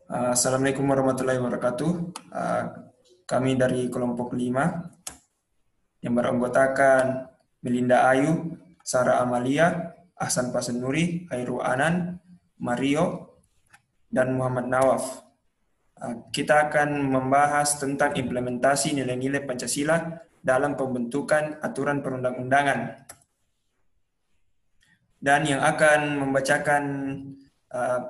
Assalamualaikum warahmatullahi wabarakatuh. Kami dari kelompok 5 yang beranggotakan Melinda Ayu, Sarah Amalia, Ahsan Pasenuri, Hairu Anan, Mario, dan Muhammad Nawaf. Kita akan membahas tentang implementasi nilai-nilai Pancasila dalam pembentukan aturan perundang-undangan. Dan yang akan membacakan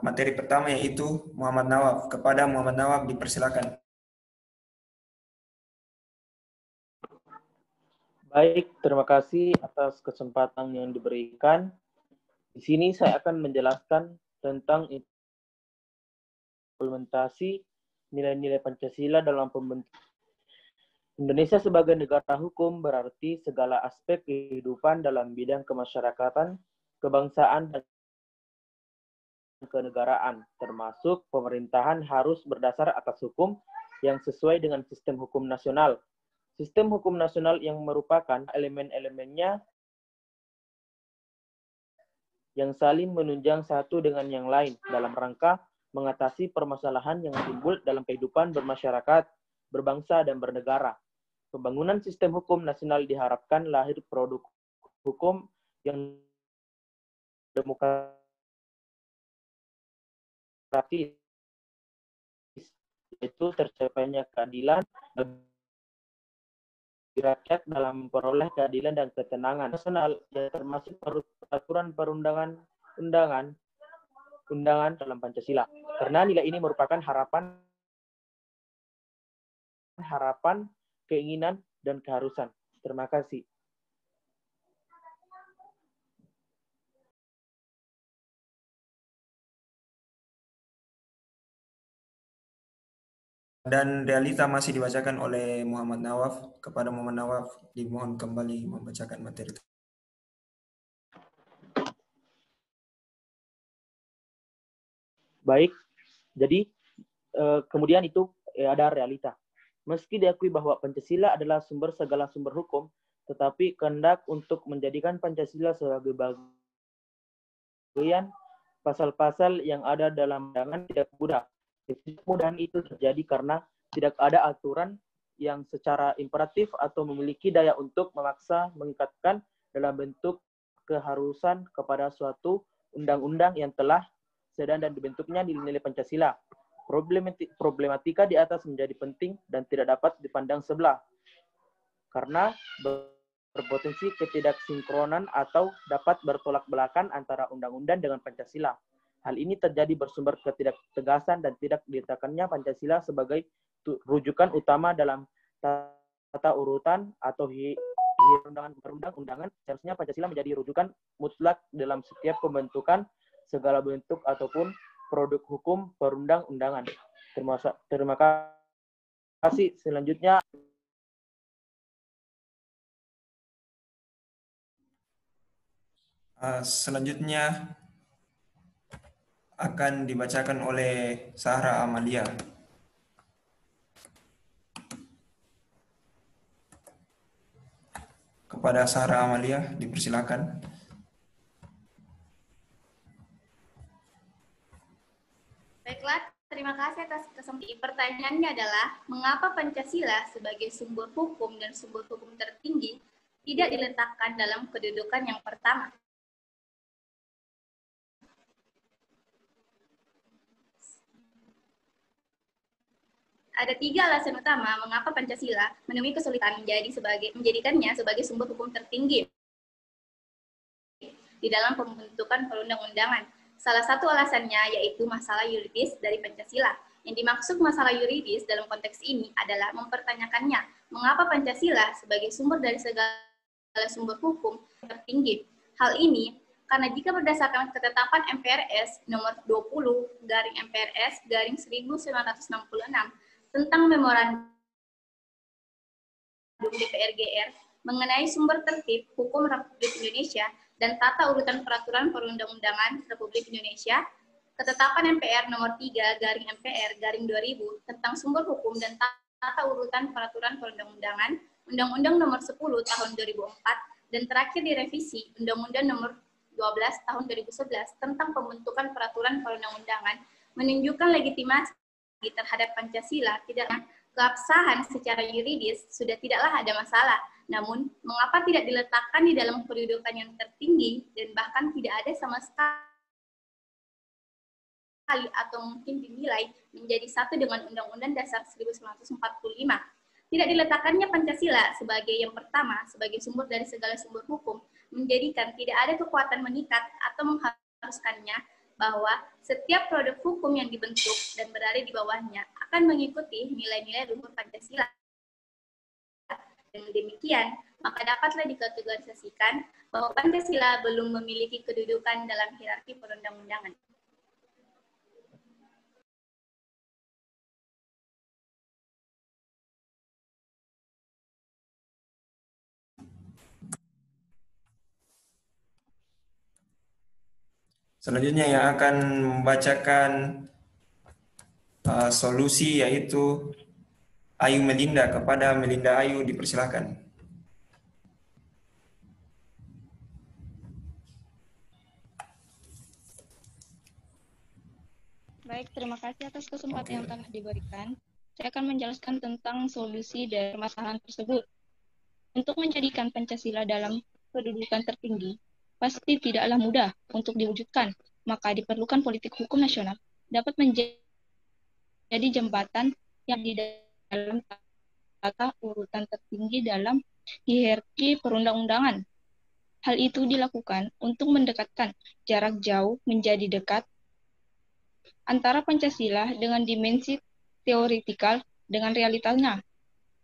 materi pertama yaitu Muhammad Nawaf. Kepada Muhammad Nawaf dipersilakan. Baik, terima kasih atas kesempatan yang diberikan. Di sini saya akan menjelaskan tentang implementasi nilai-nilai Pancasila dalam pembentukan. Indonesia sebagai negara hukum berarti segala aspek kehidupan dalam bidang kemasyarakatan, kebangsaan, dan kenegaraan, termasuk pemerintahan harus berdasar atas hukum yang sesuai dengan sistem hukum nasional. Sistem hukum nasional yang merupakan elemen-elemennya yang saling menunjang satu dengan yang lain dalam rangka mengatasi permasalahan yang timbul dalam kehidupan bermasyarakat, berbangsa, dan bernegara. Pembangunan sistem hukum nasional diharapkan lahir produk hukum yang demokratis, yaitu tercapainya keadilan bagi rakyat dalam memperoleh keadilan dan ketenangan nasional, yang termasuk peraturan perundang-undangan dalam Pancasila. Karena nilai ini merupakan harapan, keinginan, dan keharusan. Terima kasih. Dan realita masih dibacakan oleh Muhammad Nawaf. Kepada Muhammad Nawaf dimohon kembali membacakan materi. Baik, jadi kemudian itu ada realita. Meski diakui bahwa Pancasila adalah sumber segala sumber hukum, tetapi kehendak untuk menjadikan Pancasila sebagai bagian pasal-pasal yang ada dalam undangan tidak mudah. Kemudahan itu terjadi karena tidak ada aturan yang secara imperatif atau memiliki daya untuk memaksa mengikatkan dalam bentuk keharusan kepada suatu undang-undang yang telah sedang dan dibentuknya nilai-nilai Pancasila. Problematika di atas menjadi penting dan tidak dapat dipandang sebelah karena berpotensi ketidaksinkronan atau dapat bertolak belakang antara undang-undang dengan Pancasila. Hal ini terjadi bersumber ketidaktegasan dan tidak diletakkannya Pancasila sebagai rujukan utama dalam tata urutan atau perundang-undangan. Seharusnya Pancasila menjadi rujukan mutlak dalam setiap pembentukan segala bentuk ataupun produk hukum perundang-undangan. Terima kasih. Selanjutnya akan dibacakan oleh Sarah Amalia. Kepada Sarah Amalia dipersilakan. Baiklah, terima kasih atas kesempatan. Pertanyaannya adalah, mengapa Pancasila sebagai sumber hukum dan sumber hukum tertinggi tidak diletakkan dalam kedudukan yang pertama? Ada 3 alasan utama mengapa Pancasila menemui kesulitan menjadikannya sebagai sumber hukum tertinggi di dalam pembentukan perundang-undangan. Salah satu alasannya yaitu masalah yuridis dari Pancasila. Yang dimaksud masalah yuridis dalam konteks ini adalah mempertanyakannya mengapa Pancasila sebagai sumber dari segala sumber hukum tertinggi. Hal ini karena jika berdasarkan ketetapan MPRS nomor 20 garing MPRS garing 1966 tentang memorandum DPR-GR mengenai sumber tertib hukum Republik Indonesia dan tata urutan peraturan perundang-undangan Republik Indonesia, ketetapan MPR nomor 3 garing MPR garing 2000 tentang sumber hukum dan tata urutan peraturan perundang-undangan, Undang-Undang nomor 10 tahun 2004, dan terakhir direvisi Undang-Undang nomor 12 tahun 2011 tentang pembentukan peraturan perundang-undangan menunjukkan legitimasi terhadap Pancasila, tidaknya keabsahan secara yuridis sudah tidaklah ada masalah. Namun, mengapa tidak diletakkan di dalam kedudukan yang tertinggi dan bahkan tidak ada sama sekali atau mungkin dinilai menjadi satu dengan Undang-Undang Dasar 1945? Tidak diletakkannya Pancasila sebagai yang pertama, sebagai sumber dari segala sumber hukum, menjadikan tidak ada kekuatan mengikat atau mengharuskannya bahwa setiap produk hukum yang dibentuk dan berada di bawahnya akan mengikuti nilai-nilai luhur Pancasila. Dengan demikian, maka dapatlah dikategorisasikan bahwa Pancasila belum memiliki kedudukan dalam hierarki perundang-undangan. Selanjutnya yang akan membacakan solusi yaitu Ayu Melinda. Kepada Melinda Ayu dipersilakan. Baik, terima kasih atas kesempatan yang telah diberikan. Saya akan menjelaskan tentang solusi dari permasalahan tersebut. Untuk menjadikan Pancasila dalam kedudukan tertinggi, pasti tidaklah mudah untuk diwujudkan, maka diperlukan politik hukum nasional dapat menjadi jembatan yang di dalam tata urutan tertinggi dalam hierarki perundang-undangan. Hal itu dilakukan untuk mendekatkan jarak jauh menjadi dekat antara Pancasila dengan dimensi teoritikal dengan realitanya.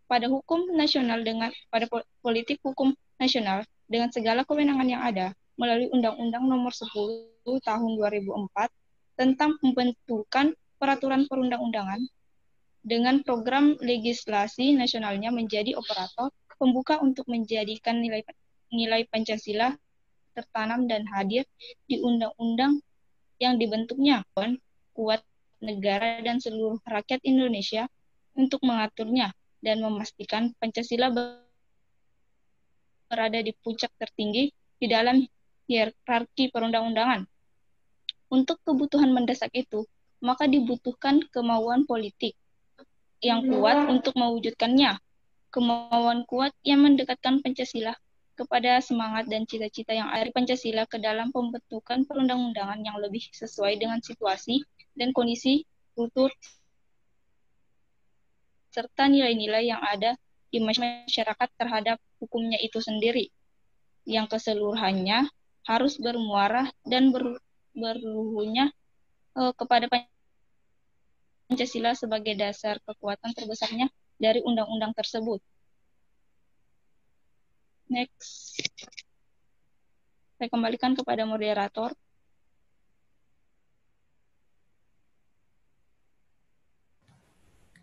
Pada hukum nasional pada politik hukum nasional dengan segala kewenangan yang ada melalui Undang-Undang Nomor 10 Tahun 2004 tentang pembentukan peraturan perundang-undangan dengan program legislasi nasionalnya menjadi operator pembuka untuk menjadikan nilai Pancasila tertanam dan hadir di undang-undang yang dibentuknya, kuat negara dan seluruh rakyat Indonesia untuk mengaturnya dan memastikan Pancasila berada di puncak tertinggi di dalam hierarki perundang-undangan. Untuk kebutuhan mendesak itu, maka dibutuhkan kemauan politik yang kuat untuk mewujudkannya. Kemauan kuat yang mendekatkan Pancasila kepada semangat dan cita-cita yang ada di Pancasila ke dalam pembentukan perundang-undangan yang lebih sesuai dengan situasi dan kondisi kultur serta nilai-nilai yang ada di masyarakat terhadap hukumnya itu sendiri, yang keseluruhannya harus bermuara dan berluhunya kepada Pancasila sebagai dasar kekuatan terbesarnya dari undang-undang tersebut. Next. Saya kembalikan kepada moderator.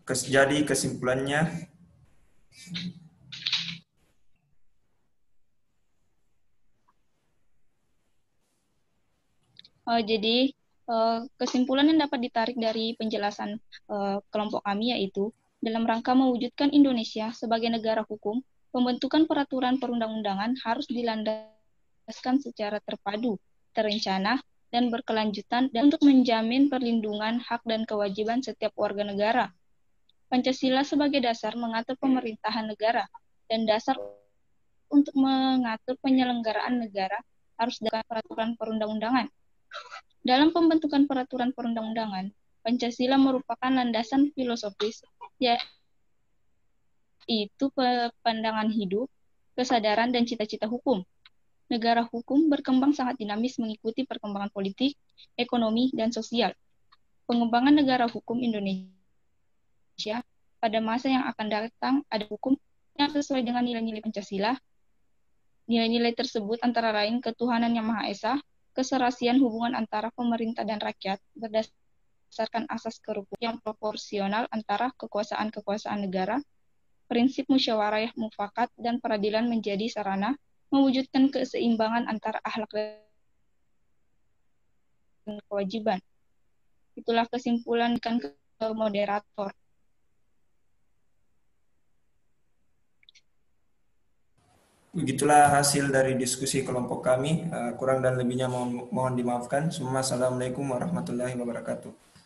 Jadi kesimpulannya, Jadi kesimpulan yang dapat ditarik dari penjelasan kelompok kami yaitu dalam rangka mewujudkan Indonesia sebagai negara hukum, pembentukan peraturan perundang-undangan harus dilandaskan secara terpadu, terencana, dan berkelanjutan dan untuk menjamin perlindungan hak dan kewajiban setiap warga negara. Pancasila sebagai dasar mengatur pemerintahan negara dan dasar untuk mengatur penyelenggaraan negara harus dengan peraturan perundang-undangan. Dalam pembentukan peraturan perundang-undangan, Pancasila merupakan landasan filosofis, yaitu pandangan hidup, kesadaran, dan cita-cita hukum. Negara hukum berkembang sangat dinamis mengikuti perkembangan politik, ekonomi, dan sosial. Pengembangan negara hukum Indonesia pada masa yang akan datang ada hukum yang sesuai dengan nilai-nilai Pancasila. Nilai-nilai tersebut antara lain ketuhanan yang Maha Esa, keserasian hubungan antara pemerintah dan rakyat berdasarkan asas kerukunan yang proporsional antara kekuasaan-kekuasaan negara, prinsip musyawarah mufakat dan peradilan menjadi sarana mewujudkan keseimbangan antara akhlak dan kewajiban. Itulah kesimpulan ke moderator. begitulah hasil dari diskusi kelompok kami. Kurang dan lebihnya mohon dimaafkan. Assalamualaikum warahmatullahi wabarakatuh.